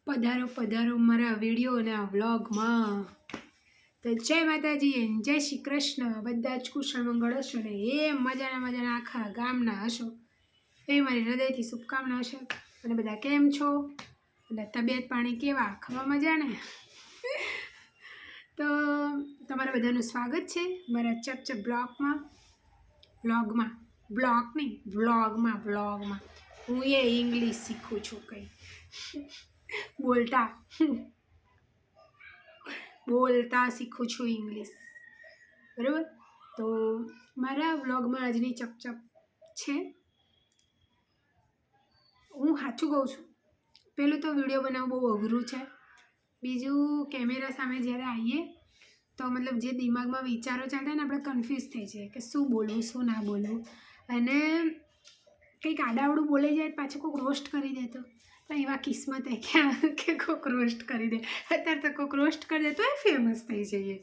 પધારો પધારો મારા વિડીયો અને આ વ્લોગમાં. તો જય માતાજી અને જય શ્રી કૃષ્ણ. બધા જ કુશળ મંગળ હશો ને એ મજાના આખા ગામના હશો એ મારી હૃદયથી શુભકામના હશે. અને બધા કેમ છો અને તબિયત પાણી કેવા? ખાવા મજા ને? તો તમારા બધાનું સ્વાગત છે મારા ચપચપ વ્લોગમાં. હું એ ઇંગ્લિશ શીખું છું કંઈ બોલતા શીખું છું ઇંગ્લિશ, બરાબર. તો મારા વ્લોગમાં આજની ચપચપ છે. હું સાચું કહું છું, પહેલું તો વિડીયો બનાવવું બહુ અઘરું છે. બીજું કેમેરા સામે જ્યારે આવીએ તો મતલબ જે દિમાગમાં વિચારો ચાલતા ને આપણે કન્ફ્યુઝ થઈ જાય કે શું બોલવું શું ના બોલવું. અને કંઈક આડાવડું બોલાઈ જાય પાછું કોઈક રોસ્ટ કરી દે તો એવા કિસ્મત હે કે કોઈક રોસ્ટ કરી દે. અત્યારે તો કોઈક રોસ્ટ કરી દે તો એ ફેમસ થઈ જઈએ.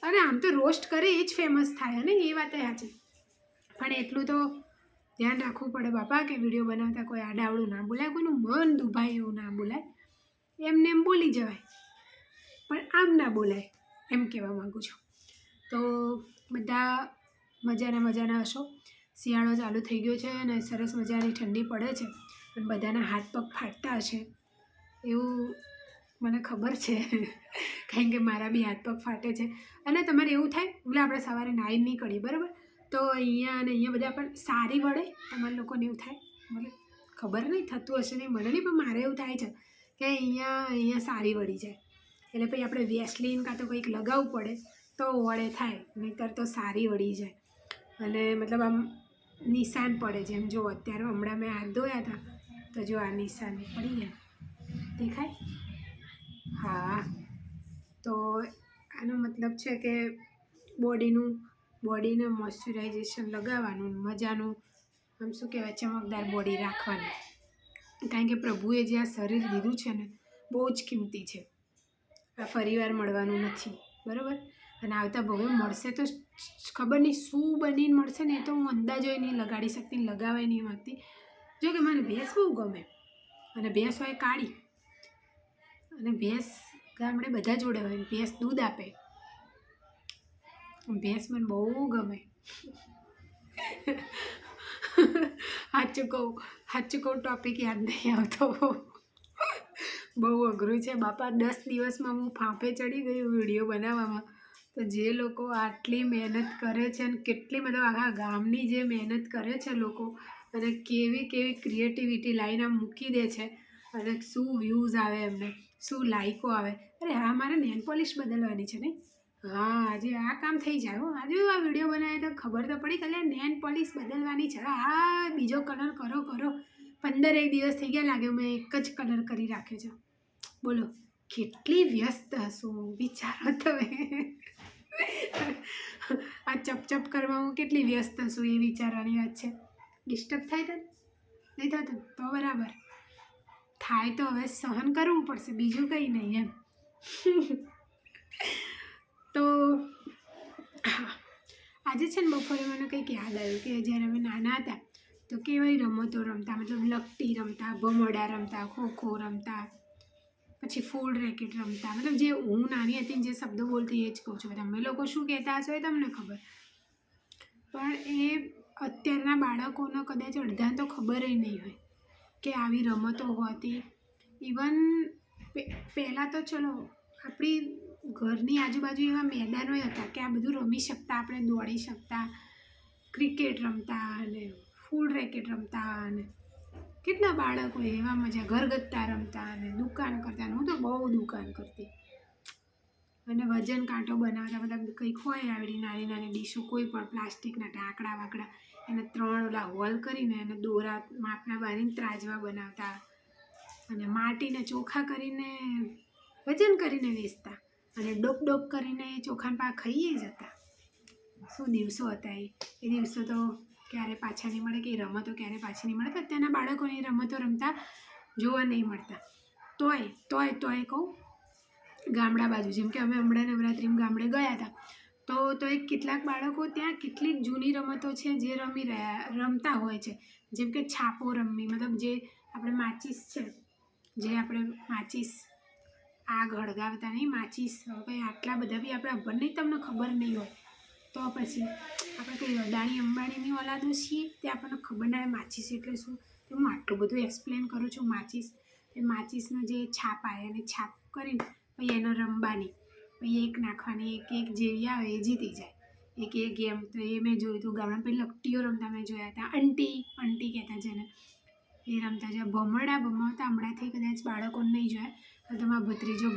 અને આમ તો રોસ્ટ કરે એ જ ફેમસ થાય ને, એ વાત સાચી. પણ એટલું તો ધ્યાન રાખવું પડે બાપા કે વિડીયો બનાવતા કોઈ આડાવડું ના બોલાય, કોઈનું મન દુભાય એવું ના બોલાય. એમને એમ બોલી જવાય પણ આમ ના બોલાય, એમ કહેવા માગું છું. તો બધા મજાના હશો. શિયાળો ચાલુ થઈ ગયો છે અને સરસ મજાની ઠંડી પડે છે અને બધાના હાથ પગ ફાટતા હશે એવું મને ખબર છે. કારણ કે મારા બી હાથ પગ ફાટે છે. અને તમારે એવું થાય એટલે આપણે સવારે નાહી નીકળીએ બરાબર, તો અહીંયા બધા પણ સારી વળે. તમારા લોકોને એવું થાય, મને ખબર નહીં થતું હશે નહીં, મને નહીં, પણ મારે એવું થાય છે કે અહીંયા સારી વળી જાય. એટલે પછી આપણે વેસ્લીન કાં તો કંઈક લગાવવું પડે તો વળે થાય, નહીંતર તો સારી વળી જાય. અને મતલબ આમ નિશાન પડે, જેમ જો અત્યારે હમણાં મેં હાથ ધોયા હતા તો જો આ નિશાન પડી ગયા, દેખાય? હા. તો આનો મતલબ છે કે બોડીને મોઇશ્ચરાઇઝેશન લગાવવાનું, મજાનું આમ શું કહેવાય ચમકદાર બોડી રાખવાની. કારણ કે પ્રભુએ જે આ શરીર દીધું છે ને બહુ જ કિંમતી છે. આ ફરીવાર મળવાનું નથી, બરાબર. અને આવતા ભવે મળશે તો ખબર નહીં શું બનીને મળશે ને, એ તો હું અંદાજોય નહીં લગાડી શકતી, લગાવાય નહીં માગતી. જો કે મને ભેંસ બહુ ગમે, અને ભેંસ હોય કાળી, અને ભેંસ ગામડે બધા જોડે હોય, ભેંસ દૂધ આપે. ભેંસ મને બહુ ગમે. સાચું કહું ટોપિક યાદ નહીં આવતો. બહુ અઘરું છે બાપા. 10 દિવસમાં હું ફાંફે ચડી ગયું વિડીયો બનાવવામાં. તો જે લોકો આટલી મહેનત કરે છે અને કેટલી મતલબ આખા ગામની જે મહેનત કરે છે લોકો, અને કેવી ક્રિએટિવિટી લાઈને આમ મૂકી દે છે, અને શું વ્યૂઝ આવે એમને, શું લાઈકો આવે. અરે હા, મારે નેલ પોલિશ બદલવાની છે નહીં. હા, આજે આ કામ થઈ જાય હો. આજે આ વિડીયો બનાવે તો ખબર તો પડી કે નેલ પોલિશ બદલવાની છે. હા, બીજો કલર કરો. 15 દિવસ થઈ ગયા લાગે મેં એક જ કલર કરી રાખ્યો છે. બોલો કેટલી વ્યસ્ત હશું, વિચારો તમે. આ ચપચપ કરવામાં હું કેટલી વ્યસ્ત છું એ વિચારવાની વાત છે. ડિસ્ટર્બ થાય તો નહીં થતું તો બરાબર થાય, તો હવે સહન કરવું પડશે, બીજું કંઈ નહીં એમ. તો હા, આજે છે ને બપોરે મને કંઈક યાદ આવ્યું કે જ્યારે અમે નાના હતા તો કેવી રમતો રમતા, મતલબ લકટી રમતા, ભમરડા રમતા, ખોખો રમતા, પછી ફૂલ રેકેટ રમતા. મતલબ જે હું નાની હતી જે શબ્દો બોલતી એ જ કહું છું. તમે લોકો શું કહેતા હશો એ તમને ખબર, પણ એ અત્યારના બાળકોને કદાચ અડધાને તો ખબર ય નહીં હોય કે આવી રમતો હોતી. ઇવન પહેલાં તો ચલો આપણી ઘરની આજુબાજુ એવા મેદાનો હતા કે આ બધું રમી શકતા, આપણે દોડી શકતા, ક્રિકેટ રમતા અને ફૂલ રેકેટ રમતા, અને કેટલા બાળકો એવા મજા, ઘરગથ્થા રમતા અને દુકાન કરતા. હું તો બહુ દુકાન કરતી. અને વજન કાંટો બનાવતા, મતલબ કંઈક હોય આવડી નાની ડીશો, કોઈ પણ પ્લાસ્ટિકના ઢાંકડા વાકડા, એને 3 ઓલા હોલ કરીને એને દોરા માપના બાંધીને ત્રાજવા બનાવતા, અને માટીને ચોખ્ખા કરીને વજન કરીને વેચતા, અને ડોક કરીને એ ચોખાના પા ખાઈએ જતા. શું દિવસો હતા એ દિવસો તો ક્યારે પાછા નહીં મળે, કે એ રમતો ક્યારે પાછી નહીં મળે. તો અત્યારના બાળકોને એ રમતો રમતા જોવા નહીં મળતા. તોય કહું, ગામડા બાજુ જેમ કે અમે હમણાં નવરાત્રિમાં ગામડે ગયા હતા તો એક કેટલાક બાળકો ત્યાં કેટલીક જૂની રમતો છે જે રમતા હોય છે. જેમ કે છાપો રમવી, મતલબ જે આપણે માચીસ છે જે આપણે માચીસ આગ હળગાવતા નહીં, માચીસ કંઈ આટલા બધા બી આપણે ખબર નહીં, તમને ખબર નહીં હોય તો પછી આપણે કંઈ અદાણી અંબાણીની ઓલાદો છીએ તે આપણને ખબર ના હોય માચીસ એટલે શું. તો હું આટલું બધું એક્સપ્લેન કરું છું. માચીસ એ માચીસનો જે છાપ આવે અને છાપ કરીને પછી એને રમવાની, પછી એક નાખવાની, એક જેવી આવે એ જીતી જાય. એક ગેમ તો એ મેં જોયું હતું ગામડામાં. પેલી લકટીઓ રમતા મેં જોયા હતા. અંટી કહેતા જેને એ રમતા છે. ભમરડા ભમાવતા હમણાંથી કદાચ બાળકોને નહીં જોયા, પણ તમારા ભત્રીજો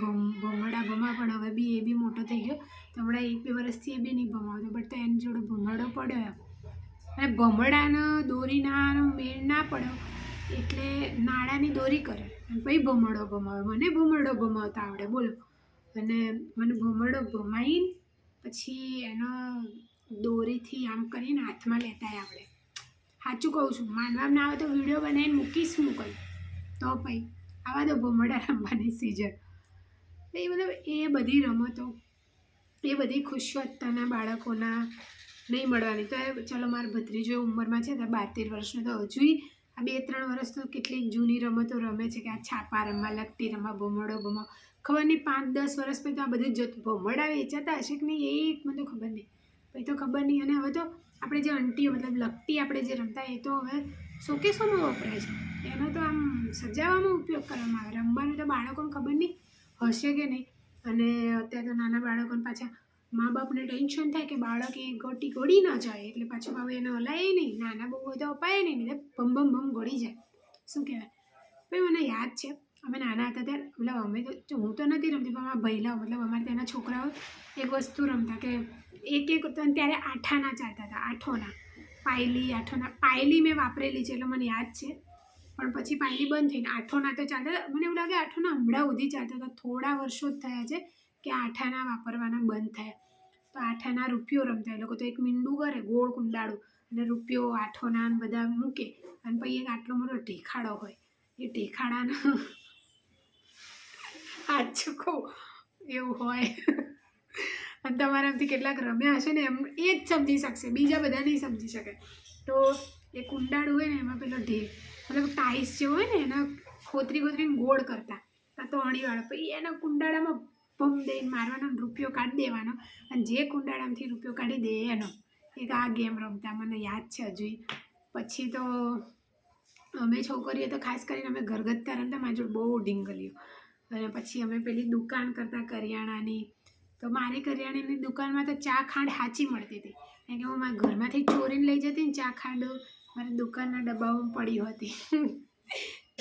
ભમરડા ભમા, પણ હવે બી એ બી મોટો થઈ ગયો તો હમણાં 1-2 વર્ષથી એ બી નહીં ભમાવતો. બટ તો એની જોડે ભમરડો પડ્યો અને ભમરડાનો દોરીનાનો મેળ ના પડ્યો એટલે નાળાની દોરી કરે અને પછી ભમરડો ભમાવે. મને ભમરડો ભમાવતા આવડે બોલો. અને મને ભમરડો ભમાઈને પછી એનો દોરીથી આમ કરીને હાથમાં લેતા આવડે. સાચું કહું છું, માનવામાં ના આવે તો વિડીયો બનાવીને મૂકીશ હું કંઈ તો પછી આવા તો ભમરડા રમવાની સિઝન. એ મતલબ એ બધી રમતો, એ બધી ખુશીઓ અત્યારના બાળકોના નહીં મળવાની. તો ચલો મારા ભત્રીજો ઉંમરમાં છે તો 12-13 વર્ષનો, તો હજુય આ 2-3 વર્ષ તો કેટલીક જૂની રમતો રમે છે કે આ છાપા રમવા, લકટી રમવા, ભમરડો ભમા. ખબર નહીં 5-10 વર્ષ પછી તો આ બધું જ ભમરડા વેચાતા હશે કે નહીં એ મને તો ખબર નહીં. પછી તો ખબર નહીં. અને હવે તો આપણે જે અંટીઓ મતલબ લકટી આપણે જે રમતા એ તો હવે શોકેસોમાં વપરાય છે. એનો તો આમ સજાવવામાં ઉપયોગ કરવામાં આવે. રમવાનું તો બાળકોને ખબર નહીં હશે કે નહીં. અને અત્યારે તો નાના બાળકોને પાછા મા બાપને ટેન્શન થાય કે બાળક એ ગોટી ગળી ના જાય એટલે પાછું હવે એને હલાય નહીં. નાના બહુ હોય તો અપાય નહીં, એટલે ભમ ગળી જાય. શું કહેવાય. ભાઈ મને યાદ છે અમે નાના હતા ત્યારે, મતલબ અમે તો હું તો નથી રમતી પણ અમારા ભૈલાઓ મતલબ અમારે ત્યાંના છોકરાઓ એક વસ્તુ રમતા કે એક ત્યારે આઠાના ચાલતા હતા. આઠોના પાયલી મેં વાપરેલી છે એટલે મને યાદ છે. પણ પછી પાયલી બંધ થઈને આઠોના તો ચાલતા હતા. મને એવું લાગે આઠોના હમણાં સુધી ચાલતા હતા. થોડા વર્ષો જ થયા છે કે આઠાના વાપરવાના બંધ થયા. તો આઠાના રૂપિયો રમતા એ લોકો. તો એક મીંડું કરે ગોળ કુંડાળું અને રૂપિયો આઠોના બધા મૂકે અને પછી એક આટલો મોટો ઢેખાડો હોય. એ ઢેખાડાના સાચું કહું એવું હોય. અને તમારામાંથી કેટલાક રમ્યા હશે ને એમ એ જ સમજી શકશે, બીજા બધા નહીં સમજી શકે. તો એ કુંડાળું હોય ને એમાં પેલો મતલબ ટાઈસ જે હોય ને એના ખોતરીને ગોળ કરતા તો અણીવાળો, પછી એના કુંડાળામાં ભમ દઈને મારવાનો, રૂપિયો કાઢી દેવાનો અને જે કુંડાળામાંથી રૂપિયો કાઢી દે એનો. એક આ ગેમ રમતા મને યાદ છે હજુ. પછી તો અમે છોકરીઓ તો ખાસ કરીને અમે ઘરગથ્થા રમતા. મારી જોડે બહુ ઢીંગલીઓ. અને પછી અમે પેલી દુકાન કરતા કરિયાણાની. તો મારી કરિયાણાની દુકાનમાં તો ચા ખાંડ સાચી મળતી હતી, કારણ કે હું મારા ઘરમાંથી ચોરીને લઈ જતી ને ચા ખાંડ મારી દુકાનના ડબ્બામાં પડી હતી.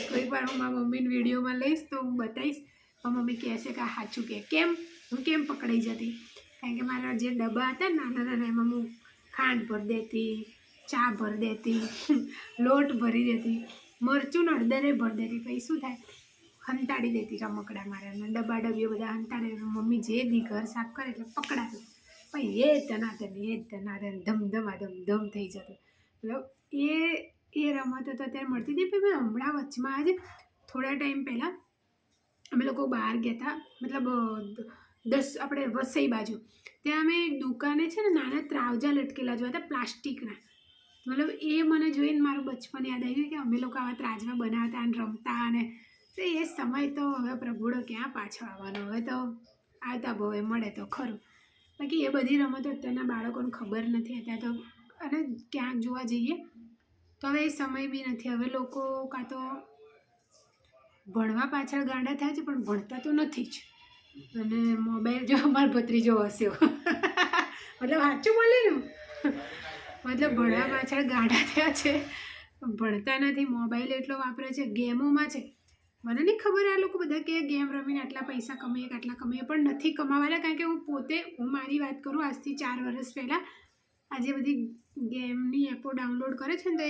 કોઈક વાર હું મારા મમ્મીને વિડીયોમાં લઈશ તો હું બતાવીશ. પણ મમ્મી કહેશે કે આ સાચું કે કેમ હું કેમ પકડાઈ જતી, કારણ કે મારા જે ડબ્બા હતા નાના એમાં હું ખાંડ ભરી દેતી, ચા ભરી દેતી, લોટ ભરી દેતી, મરચું હળદરે ભરી દેતી. પછી શું થાય હંતાડી દેતી રમકડા મારે અને ડબ્બા ડબ્બીઓ બધા હંતાડે. મમ્મી જે દી ઘર સાફ કરે એટલે પકડાતું. પછી એ ધનાધન ધમ થઈ જતું. મતલબ એ રમતો તો અત્યારે મળતી હતી. પણ મેં હમણાં વચમાં આજે થોડા ટાઈમ પહેલાં અમે લોકો બહાર ગયા હતા, મતલબ આપણે વસઈ બાજુ. ત્યાં અમે દુકાને છે ને નાના ત્રાવજા લટકેલા જોયા હતા પ્લાસ્ટિકના. મતલબ એ મને જોઈને મારું બચપન યાદ આવ્યું કે અમે લોકો આવા ત્રાજવા બનાવતા અને રમતા. અને તો એ સમય તો હવે પ્રભુડો ક્યાં પાછો આવવાનો. હવે તો આવતા ભવે મળે તો ખરું. બાકી એ બધી રમતો અત્યારના બાળકોને ખબર નથી અત્યારે તો. અને ક્યાંક જોવા જઈએ તો હવે એ સમય બી નથી. હવે લોકો કાં તો ભણવા પાછળ ગાંડા થયા છે પણ ભણતા તો નથી જ. અને મોબાઈલ જો અમારો ભત્રીજો હસ્યો મતલબ સાચું બોલે ને, મતલબ ભણવા પાછળ ગાંડા થયા છે, ભણતા નથી. મોબાઈલ એટલો વાપરે છે, ગેમોમાં છે. મને નહીં ખબર આ લોકો બધા કે ગેમ રમીને આટલા પૈસા કમાઈએ આટલા કમાઈએ, પણ નથી કમાવાના. કારણ કે હું મારી વાત કરું, આજથી 4 વર્ષ પહેલાં આજે બધી ગેમની એપો ડાઉનલોડ કરે છે ને તો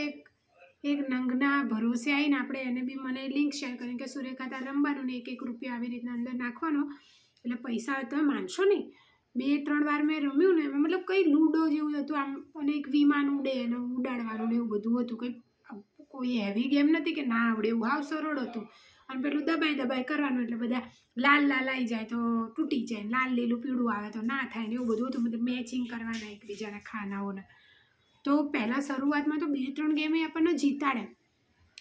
એક નંગના ભરોસે આવીને આપણે એને બી મને લિંક શેર કરીને કે સુરેખાતા રમવાનું ને 1-1 રૂપિયા આવી રીતના અંદર નાખવાનો એટલે પૈસા તમે માનશો નહીં. 2-3 વાર મેં રમ્યું ને એમાં મતલબ કંઈ લૂડો જેવું હતું આમ, અને એક વિમાન ઉડે અને ઉડાડવાનું ને એવું બધું હતું. કોઈ હેવી ગેમ નથી કે ના આવડે એવું, હાવ સરળ હતું. અને પેલું દબાઈ કરવાનું એટલે બધા લાલ આવી જાય તો તૂટી જાય, લાલ લીલું પીળું આવે તો ના થાય ને એવું બધું હતું. મતલબ મેચિંગ કરવાના એકબીજાના ખાનાઓને. તો પહેલાં શરૂઆતમાં તો 2-3 ગેમે આપણને જીતાડે,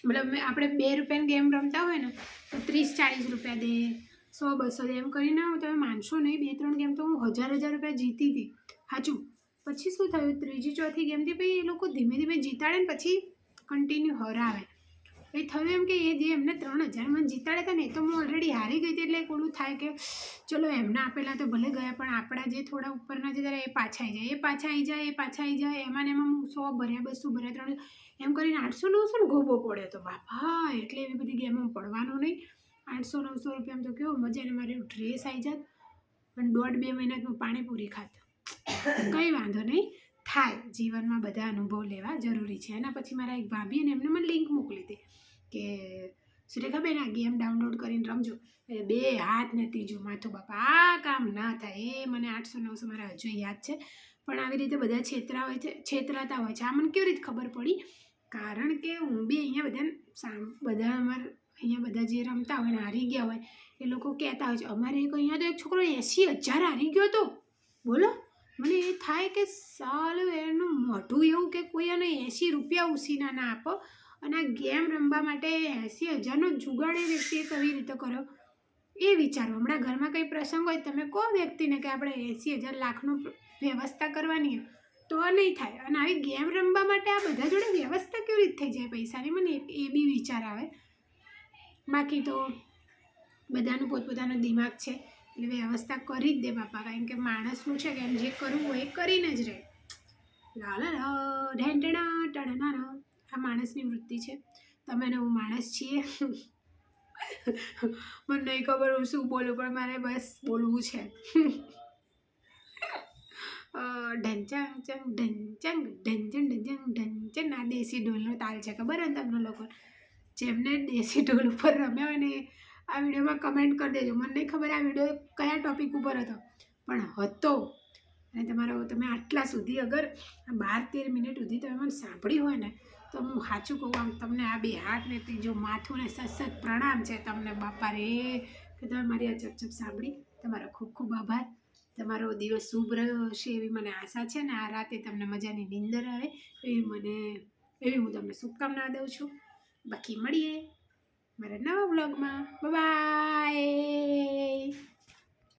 મતલબ આપણે 2 રૂપિયાની ગેમ રમતા હોય ને તો 30-40 રૂપિયા દે, 100-200 દે, એમ કરીને તમે માનશો નહીં 2-3 ગેમ તો હું 1000 રૂપિયા જીતી હતી સાચું. પછી શું થયું, ત્રીજી ચોથી ગેમથી પછી એ લોકો ધીમે ધીમે જીતાડે ને પછી કન્ટિન્યુ હરાવે. એ થયું એમ કે એ જે એમને 3000 મને જીતાડ્યા હતા ને એ તો હું ઓલરેડી હારી ગઈ હતી, એટલે એક ઓલું થાય કે ચલો એમના આપેલા તો ભલે ગયા પણ આપણા જે થોડા ઉપરના જે ત્યારે એ પાછા આવી જાય, એમાં ને એમાં હું 100 ભર્યા, 200 ભર્યા, 300 એમ કરીને 800-900 ને ગોબો પડ્યો તો બાપા. એટલે એવી બધી ગેમમાં પડવાનું નહીં. 800-900 રૂપિયામાં તો કેવો મજા, ને મારે ડ્રેસ આવી જાત અને 1.5-2 મહિનામાં પાણીપુરી ખાત. કંઈ વાંધો નહીં, થાય જીવનમાં બધા અનુભવ લેવા જરૂરી છે. એના પછી મારા એક ભાભી અને એમને મને લિંક મોકલી હતી કે સુરેખાબેન આ ગેમ ડાઉનલોડ કરીને રમજો. 2 હાથ ને ત્રીજું માથું, બાપા આ કામ ના થાય. એ મને 800-900 મારા હજુ યાદ છે. પણ આવી રીતે બધા છેતરાતા હોય છે. આ મને કેવી રીતે ખબર પડી, કારણ કે હું બી અહીંયા બધા અમારે અહીંયા બધા જે રમતા હોય ને હારી ગયા હોય એ લોકો કહેતા હોય છે અમારે એક અહીંયા તો એક છોકરો 80,000 હારી ગયો હતો. બોલો, મને એ થાય કે સાલું એનું મોઢું એવું કે કોઈ એને 80 રૂપિયા ઉસીના ના આપો અને આ ગેમ રમવા માટે 80,000નો જુગાડ એ વ્યક્તિએ કેવી રીતે કર્યો એ વિચારો. હમણાં ઘરમાં કંઈ પ્રસંગ હોય તમે કહો વ્યક્તિને કે આપણે 80,000 લાખનું વ્યવસ્થા કરવાની તો નહીં થાય. અને આવી ગેમ રમવા માટે આ બધા જોડે વ્યવસ્થા કેવી રીતે થઈ જાય પૈસાની, મને એ બી વિચાર આવે. બાકી તો બધાનું પોતપોતાનું દિમાગ છે એટલે વ્યવસ્થા કરી જ દે બાપા, કારણ કે માણસનું છે કે એમ જે કરવું હોય એ કરીને જ રહે. લાલા ઢેંટણા ટણના, આ માણસની વૃત્તિ છે. તમે ને હું માણસ છીએ. મને નહીં ખબર હું શું બોલું પણ મારે બસ બોલવું છે. ઢંચાંગ ચંગ ઢંચંગ ઢંચન ઢંચંગ ઢંચન. આ દેશી ઢોલનો તાલ છે, ખબર ને તમને લોકો જેમને દેશી ઢોલ ઉપર રમ્યા હોય ને આ વિડીયોમાં કમેન્ટ કરી દેજો. મને નહીં ખબર આ વિડીયો કયા ટોપિક ઉપર હતો પણ હતો. અને તમે આટલા સુધી અગર 12-13 મિનિટ સુધી તમે મને સાંભળી હોય ને તો હું સાચું કહું આમ તમને આ 2 હાથ ને ત્રીજો માથું ને સતત પ્રણામ છે તમને બાપા રે, કે તમે મારી આ ચપચપ સાંભળી. તમારો ખૂબ ખૂબ આભાર. તમારો દિવસ શુભ રહ્યો હશે એવી મને આશા છે ને આ રાતે તમને મજાની નીંદર આવે એવી હું તમને શુભકામના દઉં છું. બાકી મળીએ મારા નવા વ્લોગમાં. બાય.